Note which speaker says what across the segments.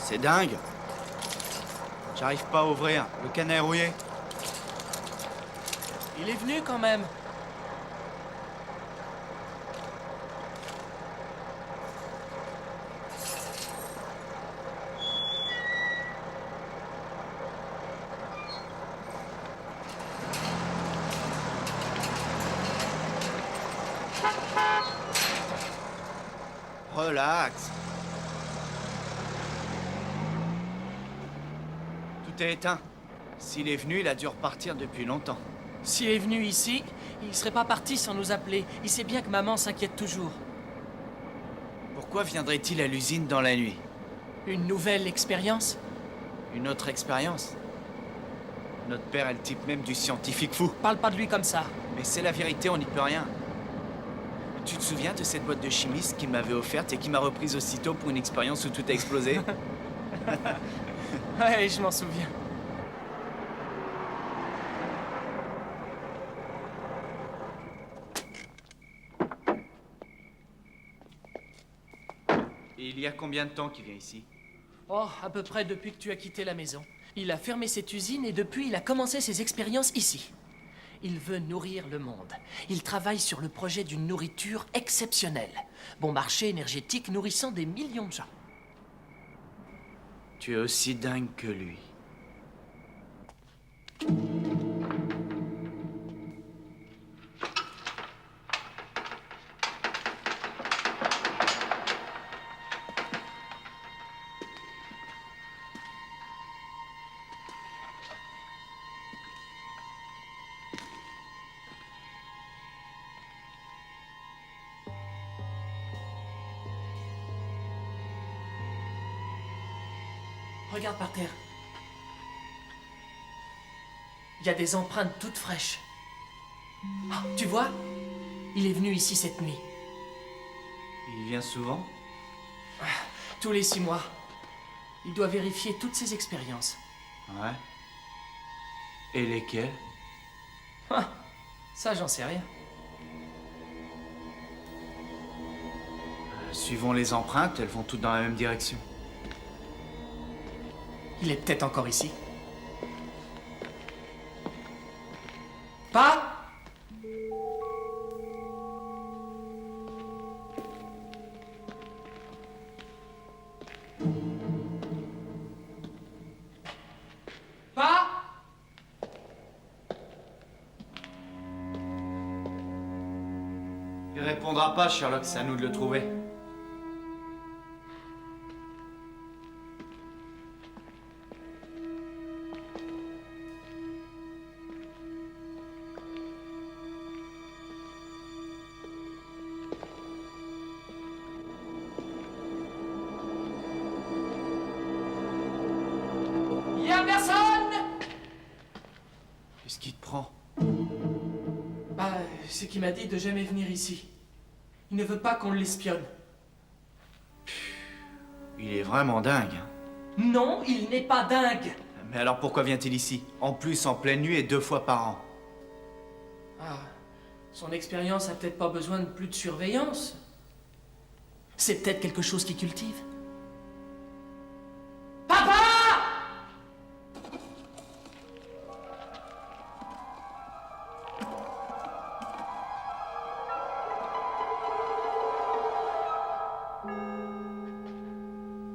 Speaker 1: C'est dingue. J'arrive pas à ouvrir. Le canet est rouillé.
Speaker 2: Il est venu quand même.
Speaker 1: Relax. Tout est éteint. S'il est venu, il a dû repartir depuis longtemps.
Speaker 2: S'il est venu ici, il serait pas parti sans nous appeler. Il sait bien que maman s'inquiète toujours.
Speaker 1: Pourquoi viendrait-il à l'usine dans la nuit?
Speaker 2: Une nouvelle expérience?
Speaker 1: Une autre expérience? Notre père est le type même du scientifique fou.
Speaker 2: Parle pas de lui comme ça.
Speaker 1: Mais c'est la vérité, on n'y peut rien. Tu te souviens de cette boîte de chimiste qu'il m'avait offerte et qui m'a reprise aussitôt pour une expérience où tout a explosé?
Speaker 2: Ouais, je m'en souviens.
Speaker 1: Et il y a combien de temps qu'il vient ici?
Speaker 2: Oh, à peu près depuis que tu as quitté la maison. Il a fermé cette usine et depuis, il a commencé ses expériences ici. Il veut nourrir le monde. Il travaille sur le projet d'une nourriture exceptionnelle. Bon marché énergétique nourrissant des millions de gens.
Speaker 1: Tu es aussi dingue que lui.
Speaker 2: Regarde par terre. Il y a des empreintes toutes fraîches. Ah, tu vois? Il est venu ici cette nuit.
Speaker 1: Il vient souvent?
Speaker 2: Tous les 6 mois. Il doit vérifier toutes ses expériences.
Speaker 1: Ouais. Et lesquels?
Speaker 2: Ah, ça, j'en sais rien.
Speaker 1: Suivons les empreintes, elles vont toutes dans la même direction.
Speaker 2: Il est peut-être encore ici. Pas? Pas?
Speaker 1: Il répondra pas, Sherlock, c'est à nous de le trouver.
Speaker 2: Y a personne?
Speaker 1: Qu'est-ce qui te prend?
Speaker 2: Bah, c'est qu'il m'a dit de jamais venir ici. Il ne veut pas qu'on l'espionne.
Speaker 1: Il est vraiment dingue. Hein.
Speaker 2: Non, il n'est pas dingue.
Speaker 1: Mais alors pourquoi vient-il ici? En plus, en pleine nuit et 2 fois par an.
Speaker 2: Ah, son expérience a peut-être pas besoin de plus de surveillance. C'est peut-être quelque chose qu'il cultive. Papa!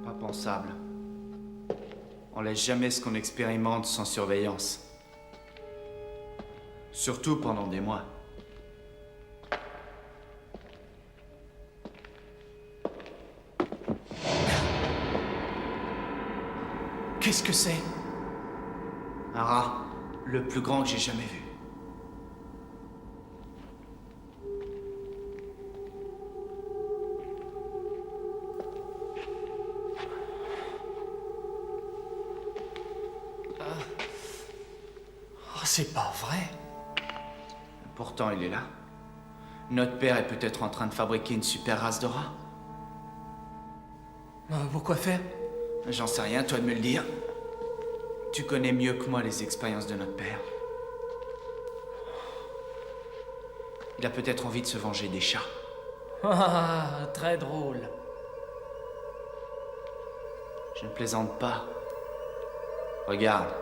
Speaker 1: Pas pensable. On laisse jamais ce qu'on expérimente sans surveillance. Surtout pendant des mois.
Speaker 2: Qu'est-ce que c'est?
Speaker 1: Un rat, le plus grand que j'ai jamais vu.
Speaker 2: Oh, c'est pas vrai.
Speaker 1: Pourtant, il est là. Notre père est peut-être en train de fabriquer une super race de rats.
Speaker 2: Pourquoi faire?
Speaker 1: J'en sais rien, toi de me le dire. Tu connais mieux que moi les expériences de notre père. Il a peut-être envie de se venger des chats.
Speaker 2: Ah, très drôle.
Speaker 1: Je ne plaisante pas. Regarde.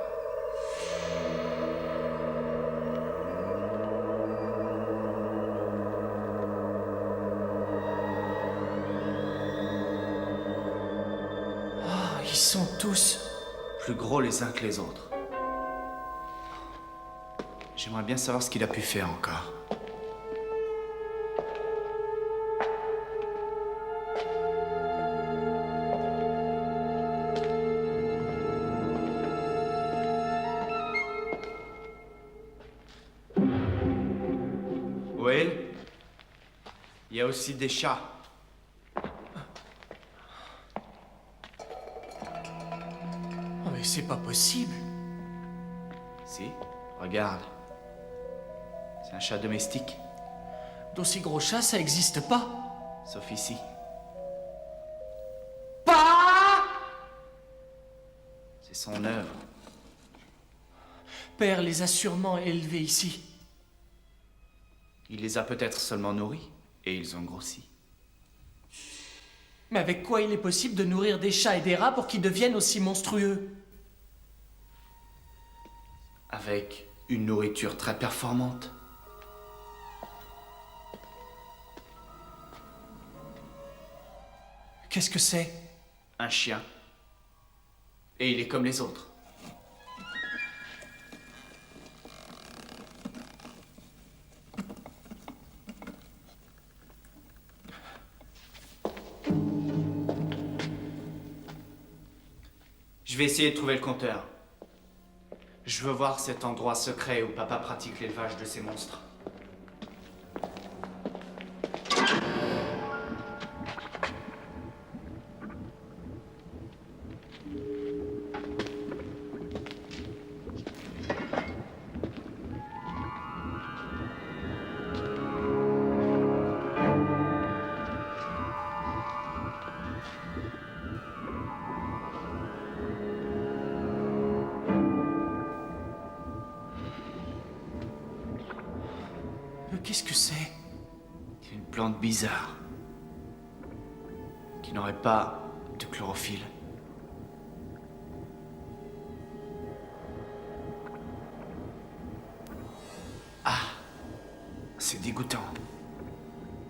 Speaker 2: Ils sont tous...
Speaker 1: Plus gros les uns que les autres. J'aimerais bien savoir ce qu'il a pu faire encore. Will, il y a aussi des chats.
Speaker 2: Oh, mais c'est pas possible.
Speaker 1: Si, regarde. C'est un chat domestique,
Speaker 2: D'aussi gros chats, ça existe pas.
Speaker 1: sauf ici.
Speaker 2: Pas!
Speaker 1: C'est son œuvre.
Speaker 2: Père les a sûrement élevés ici.
Speaker 1: Il les a peut-être seulement nourris, et ils ont grossi.
Speaker 2: Mais avec quoi il est possible de nourrir des chats et des rats pour qu'ils deviennent aussi monstrueux?
Speaker 1: Avec une nourriture très performante.
Speaker 2: Qu'est-ce que c'est?
Speaker 1: Un chien. Et il est comme les autres. Je vais essayer de trouver le compteur. Je veux voir cet endroit secret où papa pratique l'élevage de ces monstres.
Speaker 2: Qu'est-ce que c'est?
Speaker 1: C'est une plante bizarre. Qui n'aurait pas de chlorophylle. Ah, c'est dégoûtant.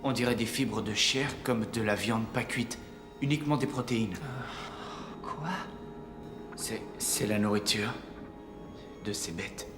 Speaker 1: On dirait des fibres de chair comme de la viande pas cuite. Uniquement des protéines.
Speaker 2: Quoi?
Speaker 1: C'est la nourriture de ces bêtes.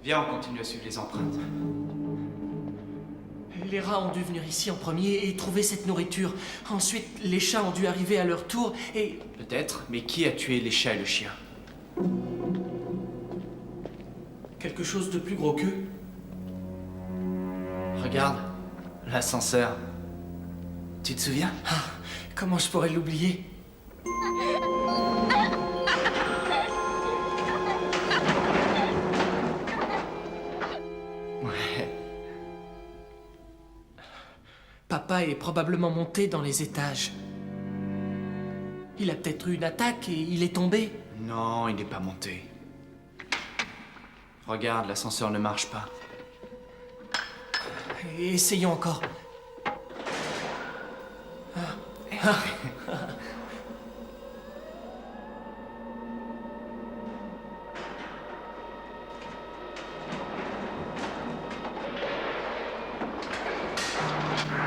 Speaker 1: Viens, on continue à suivre les empreintes.
Speaker 2: Les rats ont dû venir ici en premier et trouver cette nourriture. Ensuite, les chats ont dû arriver à leur tour et...
Speaker 1: Peut-être, mais qui a tué les chats et le chien?
Speaker 2: quelque chose de plus gros qu'eux.
Speaker 1: Regarde, l'ascenseur. Tu te souviens?
Speaker 2: Comment je pourrais l'oublier?
Speaker 1: Ouais.
Speaker 2: Papa est probablement monté dans les étages. Il a peut-être eu une attaque et il est tombé.
Speaker 1: Non, il n'est pas monté. Regarde, l'ascenseur ne marche pas.
Speaker 2: Essayons encore.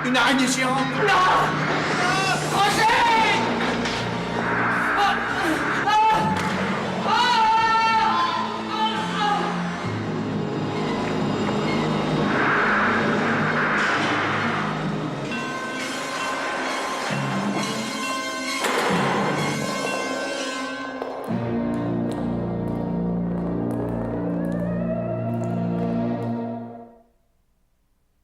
Speaker 1: Une araignée géante!
Speaker 2: Roger!